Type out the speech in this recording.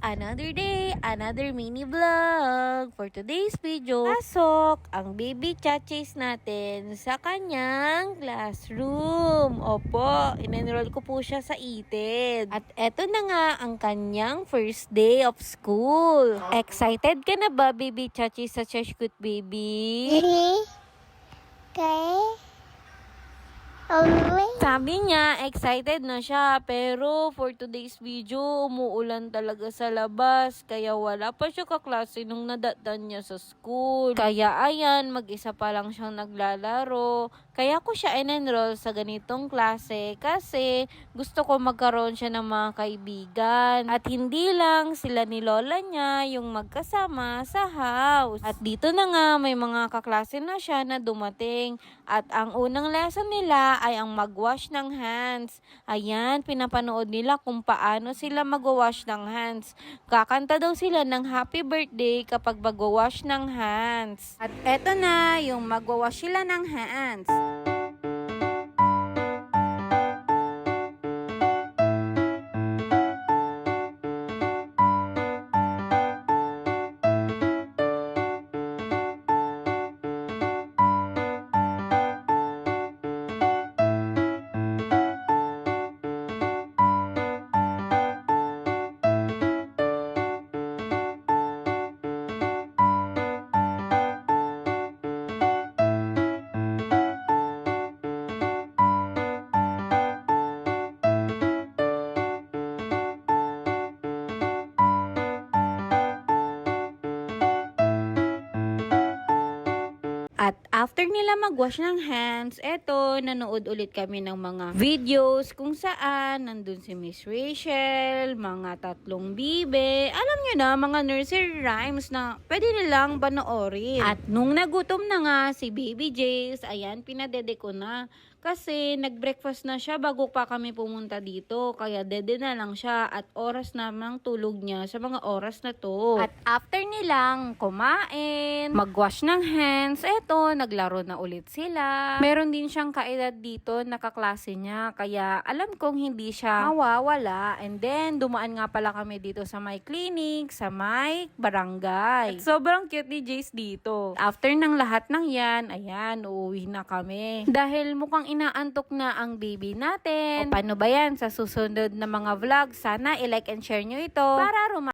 Another day, another mini vlog. For today's video, pasok ang baby chachis natin sa kanyang classroom. Opo, in-enroll ko po siya sa ETED. At eto na nga ang kanyang first day of school. Excited ka na ba, baby chachis, sa Cheshkut baby? Okay. Sabi niya, excited na siya, pero for today's video, umuulan talaga sa labas, kaya wala pa siya kaklase nung nadatan niya sa school. Kaya ayan, mag-isa pa lang siyang naglalaro. Kaya ko siya in-enroll sa ganitong klase kasi gusto ko magkaroon siya ng mga kaibigan. At hindi lang sila ni lola niya yung magkasama sa house. At dito na nga, may mga kaklase na siya na dumating. At ang unang lesson nila ay ang mag-wash ng hands. Ayan, pinapanood nila kung paano sila mag-wash ng hands. Kakanta daw sila ng happy birthday kapag mag-wash ng hands. At eto na, yung mag-wash sila ng hands. At after nila mag-wash ng hands, eto, nanood ulit kami ng mga videos kung saan nandun si Miss Rachel, mga tatlong bibe, alam nyo na, mga nursery rhymes na pwede nilang panoorin. At nung nagutom na nga si Baby Jace, ayan, pinadede ko na. Kasi nag-breakfast na siya bago pa kami pumunta dito. Kaya dede na lang siya at oras namang tulog niya sa mga oras na to. At after nilang kumain, mag-wash ng hands, eto, naglaro na ulit sila. Meron din siyang kaedad dito, nakaklase niya. Kaya alam kong hindi siya mawawala. And then, dumaan nga pala kami dito sa may clinic, sa may barangay. At sobrang cute ni Jace dito. After ng lahat ng yan, ayan, uuwi na kami. Dahil mukhang inaantok na ang baby natin. O paano ba yan? Sa susunod na mga vlog, sana i-like and share nyo ito para